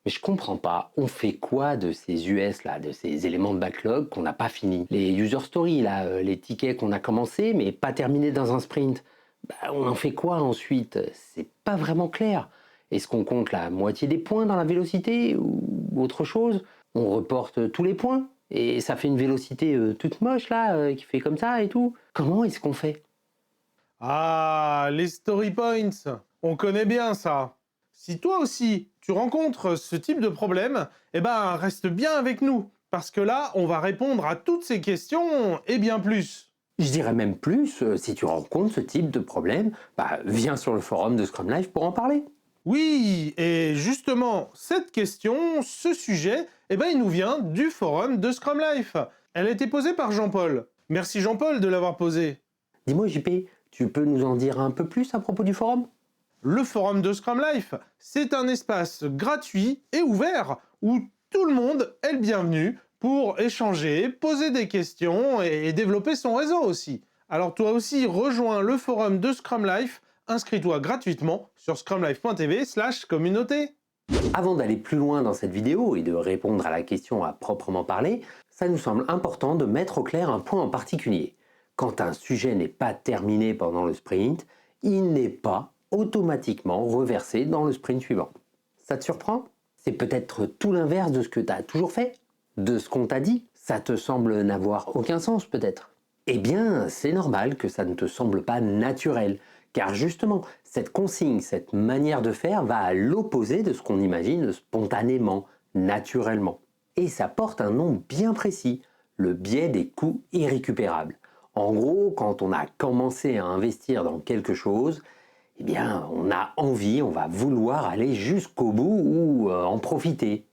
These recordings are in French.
Mais je comprends pas, on fait quoi de ces US là, de ces éléments de backlog qu'on n'a pas fini? Les user stories là, les tickets qu'on a commencé mais pas terminés dans un sprint. Bah, on en fait quoi ensuite? C'est pas vraiment clair. Est-ce qu'on compte la moitié des points dans la vélocité ou autre chose? On reporte tous les points et ça fait une vélocité toute moche là, qui fait comme ça et tout. Comment est-ce qu'on fait? Ah, les story points, on connaît bien ça. Si toi aussi, tu rencontres ce type de problème, eh ben, reste bien avec nous, parce que là, on va répondre à toutes ces questions et bien plus. Je dirais même plus, si tu rencontres ce type de problème, bah, viens sur le forum de Scrum Life pour en parler. Oui, et justement, cette question, ce sujet, eh ben, il nous vient du forum de Scrum Life. Elle a été posée par Jean-Paul. Merci Jean-Paul de l'avoir posée. Dis-moi JP, tu peux nous en dire un peu plus à propos du forum? Le forum de Scrum Life, c'est un espace gratuit et ouvert où tout le monde est le bienvenu pour échanger, poser des questions et développer son réseau aussi. Alors toi aussi, rejoins le forum de Scrum Life, inscris-toi gratuitement sur scrumlife.tv/communauté. Avant d'aller plus loin dans cette vidéo et de répondre à la question à proprement parler, ça nous semble important de mettre au clair un point en particulier. Quand un sujet n'est pas terminé pendant le sprint, il n'est pas automatiquement reversé dans le sprint suivant. Ça te surprend? C'est peut-être tout l'inverse de ce que tu as toujours fait? De ce qu'on t'a dit? Ça te semble n'avoir aucun sens peut-être? Eh bien, c'est normal que ça ne te semble pas naturel, car justement, cette consigne, cette manière de faire va à l'opposé de ce qu'on imagine spontanément, naturellement. Et ça porte un nom bien précis, le biais des coûts irrécupérables. En gros, quand on a commencé à investir dans quelque chose, eh bien, on a envie, on va vouloir aller jusqu'au bout ou en profiter.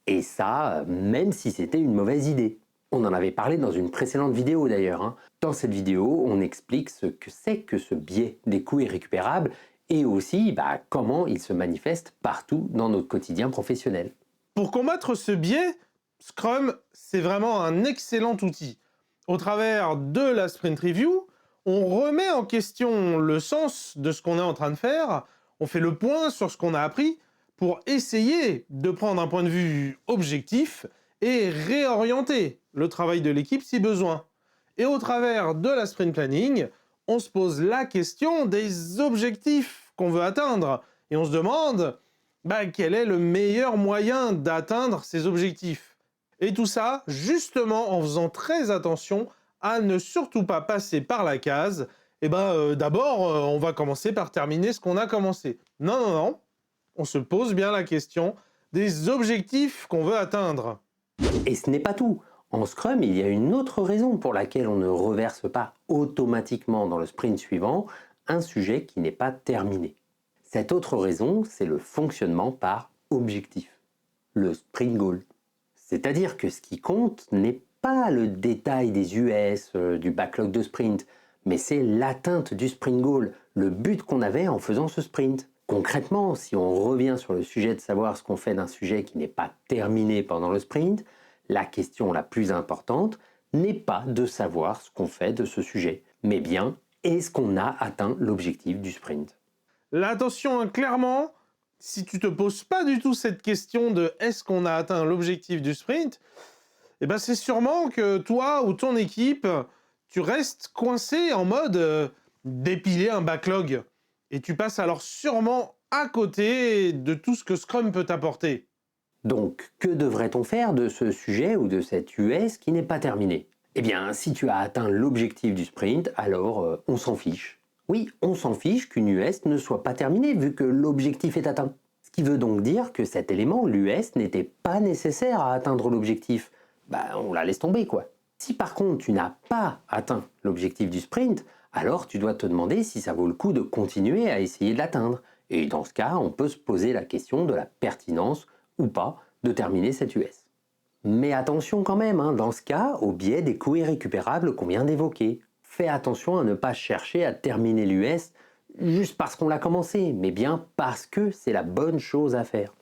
Et ça, même si c'était une mauvaise idée. On en avait parlé dans une précédente vidéo d'ailleurs, hein. Dans cette vidéo, on explique ce que c'est que ce biais des coûts irrécupérables et aussi comment il se manifeste partout dans notre quotidien professionnel. Pour combattre ce biais, Scrum, c'est vraiment un excellent outil. Au travers de la sprint review, on remet en question le sens de ce qu'on est en train de faire, on fait le point sur ce qu'on a appris pour essayer de prendre un point de vue objectif et réorienter le travail de l'équipe si besoin. Et au travers de la sprint planning, on se pose la question des objectifs qu'on veut atteindre et on se demande quel est le meilleur moyen d'atteindre ces objectifs. Et tout ça, justement, en faisant très attention à ne surtout pas passer par la case. D'abord, on va commencer par terminer ce qu'on a commencé. Non, non, non. On se pose bien la question des objectifs qu'on veut atteindre. Et ce n'est pas tout. En Scrum, il y a une autre raison pour laquelle on ne reverse pas automatiquement dans le sprint suivant un sujet qui n'est pas terminé. Cette autre raison, c'est le fonctionnement par objectif, le sprint goal. C'est-à-dire que ce qui compte n'est pas le détail des US, du backlog de sprint, mais c'est l'atteinte du sprint goal, le but qu'on avait en faisant ce sprint. Concrètement, si on revient sur le sujet de savoir ce qu'on fait d'un sujet qui n'est pas terminé pendant le sprint, la question la plus importante n'est pas de savoir ce qu'on fait de ce sujet, mais bien est-ce qu'on a atteint l'objectif du sprint. Là, attention, hein, clairement, si tu te poses pas du tout cette question de est-ce qu'on a atteint l'objectif du sprint, c'est sûrement que toi ou ton équipe, tu restes coincé en mode dépiler un backlog. Et tu passes alors sûrement à côté de tout ce que Scrum peut t'apporter. Donc, que devrait-on faire de ce sujet ou de cette US qui n'est pas terminé? Eh bien, si tu as atteint l'objectif du sprint, alors on s'en fiche. Oui, on s'en fiche qu'une US ne soit pas terminée vu que l'objectif est atteint. Ce qui veut donc dire que cet élément, l'US, n'était pas nécessaire à atteindre l'objectif. On la laisse tomber quoi. Si par contre tu n'as pas atteint l'objectif du sprint, alors tu dois te demander si ça vaut le coup de continuer à essayer de l'atteindre. Et dans ce cas, on peut se poser la question de la pertinence ou pas de terminer cette US. Mais attention quand même, hein, dans ce cas, au biais des coûts irrécupérables qu'on vient d'évoquer. Fais attention à ne pas chercher à terminer l'US juste parce qu'on l'a commencé, mais bien parce que c'est la bonne chose à faire.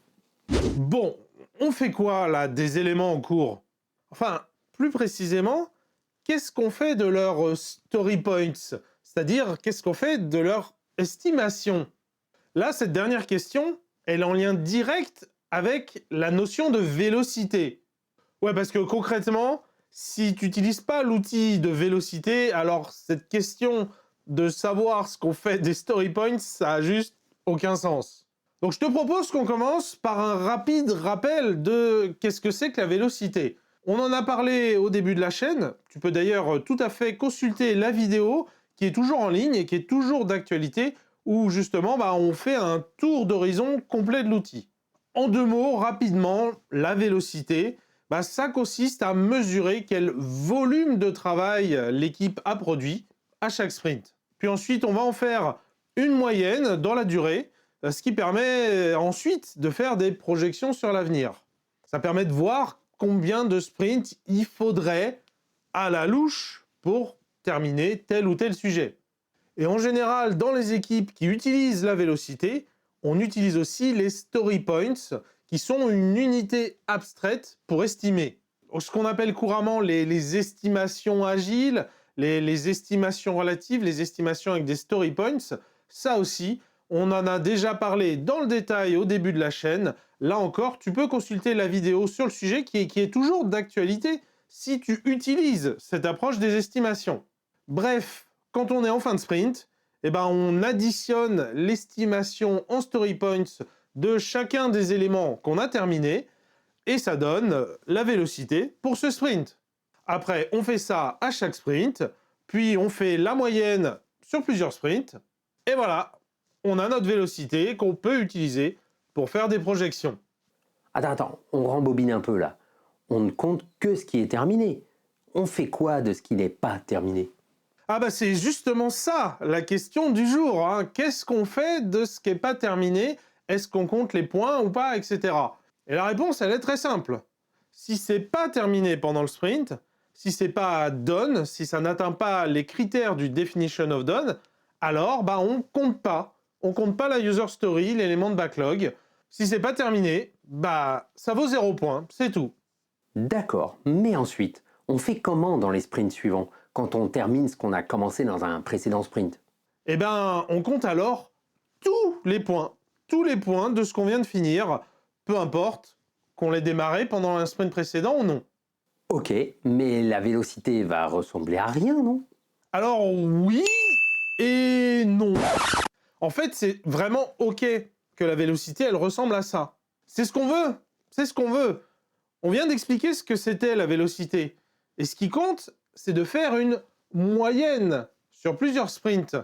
Bon, on fait quoi là des éléments en cours? Enfin, plus précisément, qu'est-ce qu'on fait de leurs story points? C'est-à-dire, qu'est-ce qu'on fait de leur estimation? Là, cette dernière question, elle est en lien direct avec la notion de vélocité. Ouais, parce que concrètement, si tu n'utilises pas l'outil de vélocité, alors cette question de savoir ce qu'on fait des story points, ça a juste aucun sens. Donc je te propose qu'on commence par un rapide rappel de qu'est-ce que c'est que la vélocité. On en a parlé au début de la chaîne, tu peux d'ailleurs tout à fait consulter la vidéo qui est toujours en ligne et qui est toujours d'actualité, où justement on fait un tour d'horizon complet de l'outil. En 2 mots, rapidement, la vélocité, ça consiste à mesurer quel volume de travail l'équipe a produit à chaque sprint. Puis ensuite, on va en faire une moyenne dans la durée, ce qui permet ensuite de faire des projections sur l'avenir. Ça permet de voir combien de sprints il faudrait à la louche pour terminer tel ou tel sujet. Et en général, dans les équipes qui utilisent la vélocité, on utilise aussi les story points, qui sont une unité abstraite pour estimer. Ce qu'on appelle couramment les estimations agiles, les estimations relatives, les estimations avec des story points, ça aussi, on en a déjà parlé dans le détail au début de la chaîne. Là encore, tu peux consulter la vidéo sur le sujet qui est toujours d'actualité si tu utilises cette approche des estimations. Bref, quand on est en fin de sprint, on additionne l'estimation en story points de chacun des éléments qu'on a terminés et ça donne la vélocité pour ce sprint. Après, on fait ça à chaque sprint, puis on fait la moyenne sur plusieurs sprints et voilà, on a notre vélocité qu'on peut utiliser pour faire des projections. Attends, on rembobine un peu là. On ne compte que ce qui est terminé. On fait quoi de ce qui n'est pas terminé? C'est justement ça la question du jour. Qu'est-ce qu'on fait de ce qui n'est pas terminé? Est-ce qu'on compte les points ou pas, etc. Et la réponse, elle est très simple. Si c'est pas terminé pendant le sprint, si c'est pas done, si ça n'atteint pas les critères du definition of done, alors on compte pas. On compte pas la user story, l'élément de backlog. Si c'est pas terminé, ça vaut 0 point, c'est tout. D'accord, mais ensuite, on fait comment dans les sprints suivants, quand on termine ce qu'on a commencé dans un précédent sprint? On compte alors tous les points de ce qu'on vient de finir, peu importe qu'on l'ait démarré pendant un sprint précédent ou non. Ok, mais la vélocité va ressembler à rien, non? Alors oui et non. En fait, c'est vraiment ok que la vélocité, elle ressemble à ça. C'est ce qu'on veut, c'est ce qu'on veut. On vient d'expliquer ce que c'était la vélocité. Et ce qui compte, c'est de faire une moyenne sur plusieurs sprints.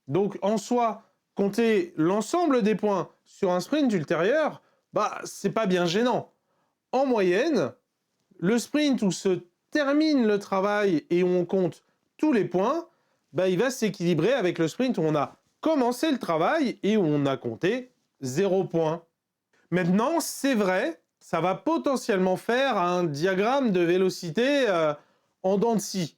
Donc en soi, compter l'ensemble des points sur un sprint ultérieur, c'est pas bien gênant. En moyenne, le sprint où se termine le travail et où on compte tous les points, il va s'équilibrer avec le sprint où on a commencé le travail et où on a compté 0 point. Maintenant, c'est vrai, ça va potentiellement faire un diagramme de vélocité en dents de scie.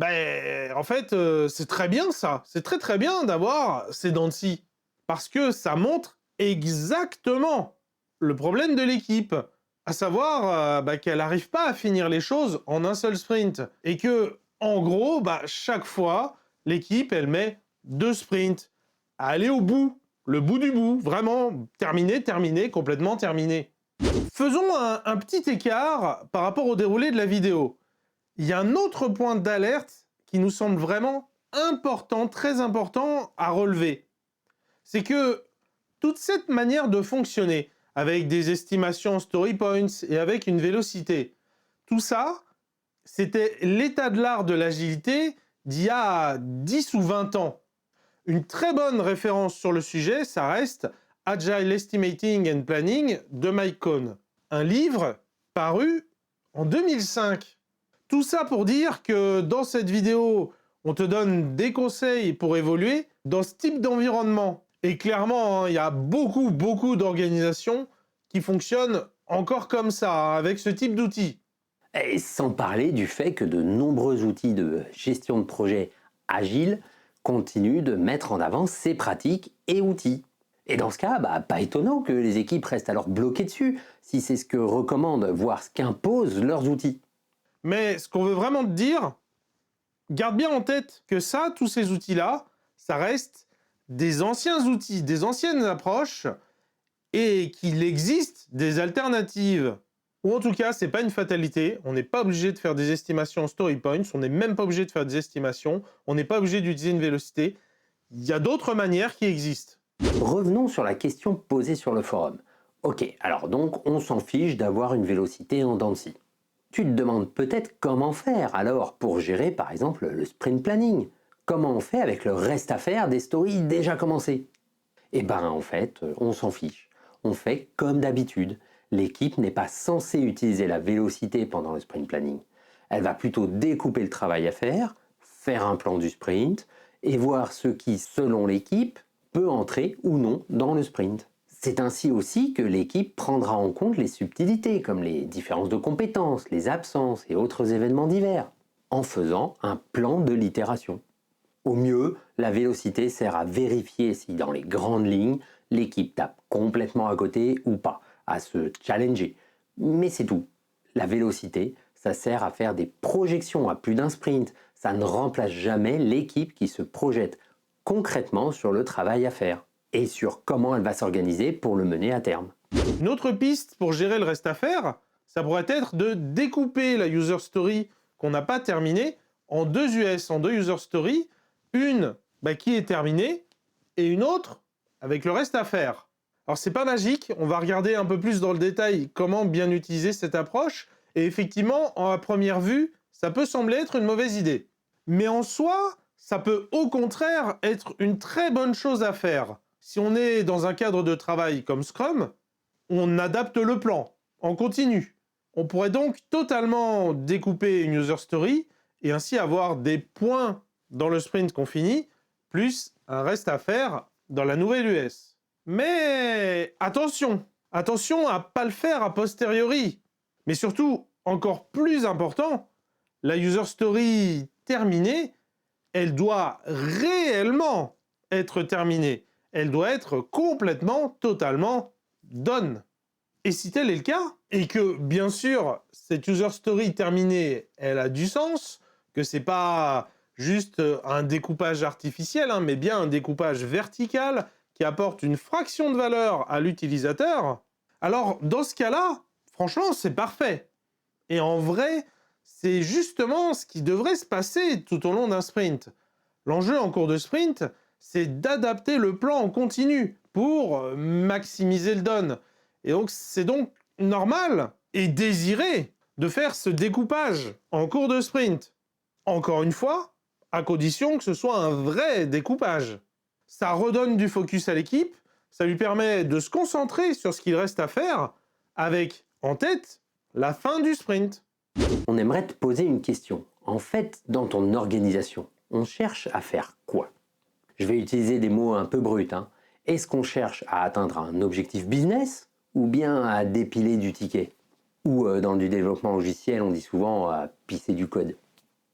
En fait, c'est très bien ça. C'est très très bien d'avoir ces dents de scie. Parce que ça montre exactement le problème de l'équipe. À savoir qu'elle n'arrive pas à finir les choses en un seul sprint. Et que, en gros, chaque fois, l'équipe, elle met 2 sprints à aller au bout. Le bout du bout. Vraiment, terminé, complètement terminé. Faisons un petit écart par rapport au déroulé de la vidéo. Il y a un autre point d'alerte qui nous semble vraiment important, très important à relever. C'est que toute cette manière de fonctionner, avec des estimations story points et avec une vélocité, tout ça, c'était l'état de l'art de l'agilité d'il y a 10 ou 20 ans. Une très bonne référence sur le sujet, ça reste Agile Estimating and Planning de Mike Cohn, un livre paru en 2005. Tout ça pour dire que dans cette vidéo, on te donne des conseils pour évoluer dans ce type d'environnement. Et clairement, il y a beaucoup d'organisations qui fonctionnent encore comme ça, avec ce type d'outils. Et sans parler du fait que de nombreux outils de gestion de projet agile continuent de mettre en avant ces pratiques et outils. Et dans ce cas, pas étonnant que les équipes restent alors bloquées dessus, si c'est ce que recommandent, voire ce qu'imposent leurs outils. Mais ce qu'on veut vraiment te dire, garde bien en tête que ça, tous ces outils-là, ça reste des anciens outils, des anciennes approches, et qu'il existe des alternatives. Ou en tout cas, c'est pas une fatalité. On n'est pas obligé de faire des estimations en story points. On n'est même pas obligé de faire des estimations. On n'est pas obligé d'utiliser une vélocité. Il y a d'autres manières qui existent. Revenons sur la question posée sur le forum. Ok, alors donc on s'en fiche d'avoir une vélocité en dents de scie. Tu te demandes peut-être comment faire alors pour gérer par exemple le sprint planning. Comment on fait avec le reste à faire des stories déjà commencées? Eh ben en fait, on s'en fiche. On fait comme d'habitude. L'équipe n'est pas censée utiliser la vélocité pendant le sprint planning. Elle va plutôt découper le travail à faire un plan du sprint et voir ce qui, selon l'équipe, peut entrer ou non dans le sprint. C'est ainsi aussi que l'équipe prendra en compte les subtilités comme les différences de compétences, les absences et autres événements divers, en faisant un plan de l'itération. Au mieux, la vélocité sert à vérifier si dans les grandes lignes, l'équipe tape complètement à côté ou pas, à se challenger. Mais c'est tout. La vélocité, ça sert à faire des projections à plus d'un sprint. Ça ne remplace jamais l'équipe qui se projette concrètement sur le travail à faire et sur comment elle va s'organiser pour le mener à terme. Une autre piste pour gérer le reste à faire, ça pourrait être de découper la user story qu'on n'a pas terminée en deux US, en deux user stories, une qui est terminée et une autre avec le reste à faire. Alors c'est pas magique, on va regarder un peu plus dans le détail comment bien utiliser cette approche et effectivement, à première vue, ça peut sembler être une mauvaise idée. Mais en soi, ça peut au contraire être une très bonne chose à faire. Si on est dans un cadre de travail comme Scrum, on adapte le plan en continu. On pourrait donc totalement découper une user story et ainsi avoir des points dans le sprint qu'on finit, plus un reste à faire dans la nouvelle US. Mais attention à ne pas le faire a posteriori. Mais surtout, encore plus important, la user story terminée, elle doit réellement être terminée. Elle doit être complètement, totalement done. Et si tel est le cas, et que bien sûr, cette user story terminée, elle a du sens, que c'est pas juste un découpage artificiel, mais bien un découpage vertical qui apporte une fraction de valeur à l'utilisateur, alors dans ce cas-là, franchement, c'est parfait. Et en vrai, c'est justement ce qui devrait se passer tout au long d'un sprint. L'enjeu en cours de sprint, c'est d'adapter le plan en continu pour maximiser le done. Et donc, c'est donc normal et désiré de faire ce découpage en cours de sprint. Encore une fois, à condition que ce soit un vrai découpage. Ça redonne du focus à l'équipe, ça lui permet de se concentrer sur ce qu'il reste à faire, avec en tête la fin du sprint. On aimerait te poser une question. En fait, dans ton organisation, on cherche à faire quoi? Je vais utiliser des mots un peu bruts. Est-ce qu'on cherche à atteindre un objectif business ou bien à dépiler du ticket? Ou dans du développement logiciel, on dit souvent à pisser du code.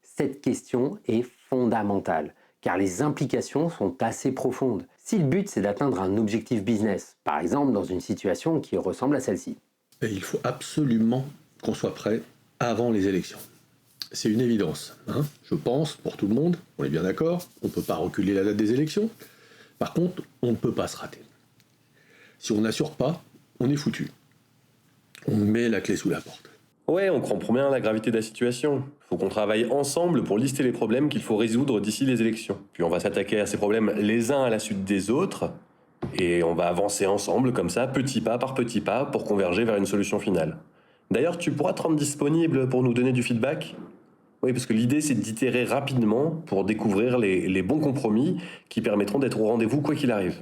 Cette question est fondamentale, car les implications sont assez profondes. Si le but c'est d'atteindre un objectif business, par exemple dans une situation qui ressemble à celle-ci. Et il faut absolument qu'on soit prêt avant les élections. C'est une évidence, je pense, pour tout le monde, on est bien d'accord, on ne peut pas reculer la date des élections. Par contre, on ne peut pas se rater. Si on n'assure pas, on est foutu. On met la clé sous la porte. Ouais, on comprend bien la gravité de la situation. Faut qu'on travaille ensemble pour lister les problèmes qu'il faut résoudre d'ici les élections. Puis on va s'attaquer à ces problèmes les uns à la suite des autres, et on va avancer ensemble comme ça, petit pas par petit pas, pour converger vers une solution finale. D'ailleurs, tu pourras te rendre disponible pour nous donner du feedback ? Oui, parce que l'idée, c'est d'itérer rapidement pour découvrir les bons compromis qui permettront d'être au rendez-vous quoi qu'il arrive.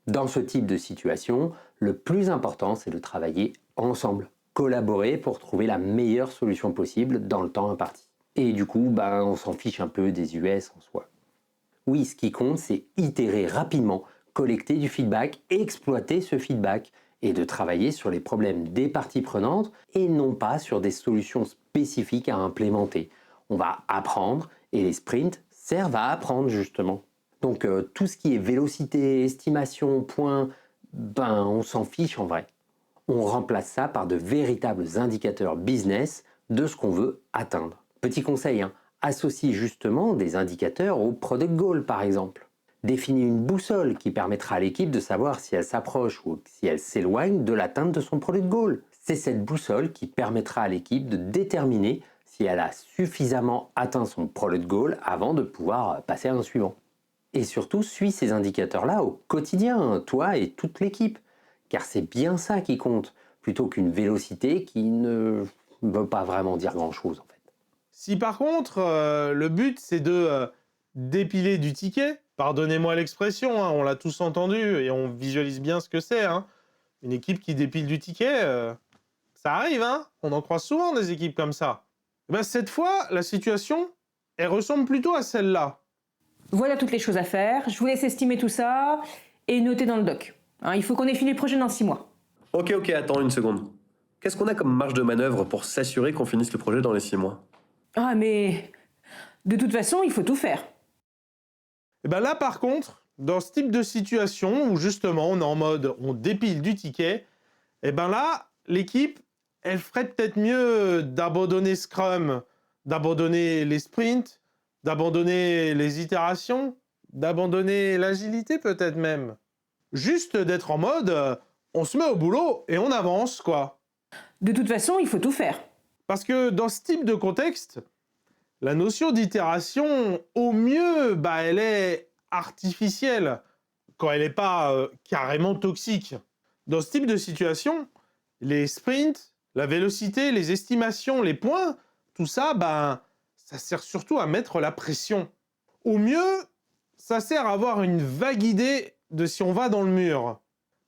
Dans ce type de situation, le plus important, c'est de travailler ensemble, collaborer pour trouver la meilleure solution possible dans le temps imparti. Et du coup, on s'en fiche un peu des US en soi. Oui, ce qui compte, c'est itérer rapidement, collecter du feedback, exploiter ce feedback et de travailler sur les problèmes des parties prenantes et non pas sur des solutions spécifiques à implémenter. On va apprendre et les sprints servent à apprendre justement. Donc tout ce qui est vélocité, estimation, points, on s'en fiche en vrai. On remplace ça par de véritables indicateurs business de ce qu'on veut atteindre. Petit conseil, associe justement des indicateurs au product goal par exemple. Définis une boussole qui permettra à l'équipe de savoir si elle s'approche ou si elle s'éloigne de l'atteinte de son product goal. C'est cette boussole qui permettra à l'équipe de déterminer si elle a suffisamment atteint son product goal avant de pouvoir passer à un suivant. Et surtout, suis ces indicateurs-là au quotidien, toi et toute l'équipe, car c'est bien ça qui compte, plutôt qu'une vélocité qui ne veut pas vraiment dire grand-chose en fait. Si par contre, le but c'est de dépiler du ticket, pardonnez-moi l'expression, hein, on l'a tous entendu et on visualise bien ce que c'est, hein. Une équipe qui dépile du ticket, ça arrive, hein, on en croise souvent des équipes comme ça. Et ben, cette fois, la situation, elle ressemble plutôt à celle-là. Voilà toutes les choses à faire. Je vous laisse estimer tout ça et noter dans le doc. Hein, il faut qu'on ait fini le projet dans 6 mois. Ok, attends une seconde. Qu'est-ce qu'on a comme marge de manœuvre pour s'assurer qu'on finisse le projet dans les 6 mois? Ah, mais de toute façon, il faut tout faire. Et ben là, par contre, dans ce type de situation où justement on est en mode on dépile du ticket, et ben là, l'équipe, elle ferait peut-être mieux d'abandonner Scrum, d'abandonner les sprints, d'abandonner les itérations, d'abandonner l'agilité peut-être même. Juste d'être en mode on se met au boulot et on avance, quoi. De toute façon, il faut tout faire. Parce que dans ce type de contexte, la notion d'itération, au mieux, elle est artificielle, quand elle n'est pas carrément toxique. Dans ce type de situation, les sprints, la vélocité, les estimations, les points, tout ça, ça sert surtout à mettre la pression. Au mieux, ça sert à avoir une vague idée de si on va dans le mur.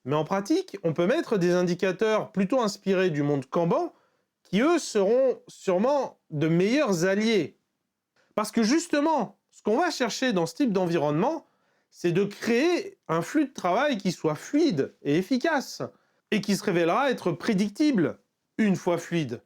Mais en pratique, on peut mettre des indicateurs plutôt inspirés du monde Kanban qui, eux, seront sûrement de meilleurs alliés. Parce que justement, ce qu'on va chercher dans ce type d'environnement, c'est de créer un flux de travail qui soit fluide et efficace, et qui se révélera être prédictible une fois fluide.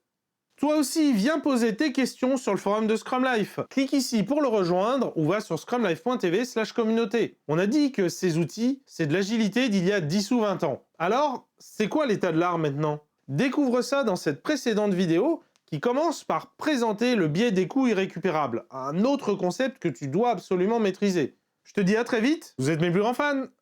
Toi aussi, viens poser tes questions sur le forum de Scrum Life. Clique ici pour le rejoindre ou va sur scrumlife.tv/communauté. On a dit que ces outils, c'est de l'agilité d'il y a 10 ou 20 ans. Alors, c'est quoi l'état de l'art maintenant? Découvre ça dans cette précédente vidéo qui commence par présenter le biais des coûts irrécupérables, un autre concept que tu dois absolument maîtriser. Je te dis à très vite, vous êtes mes plus grands fans!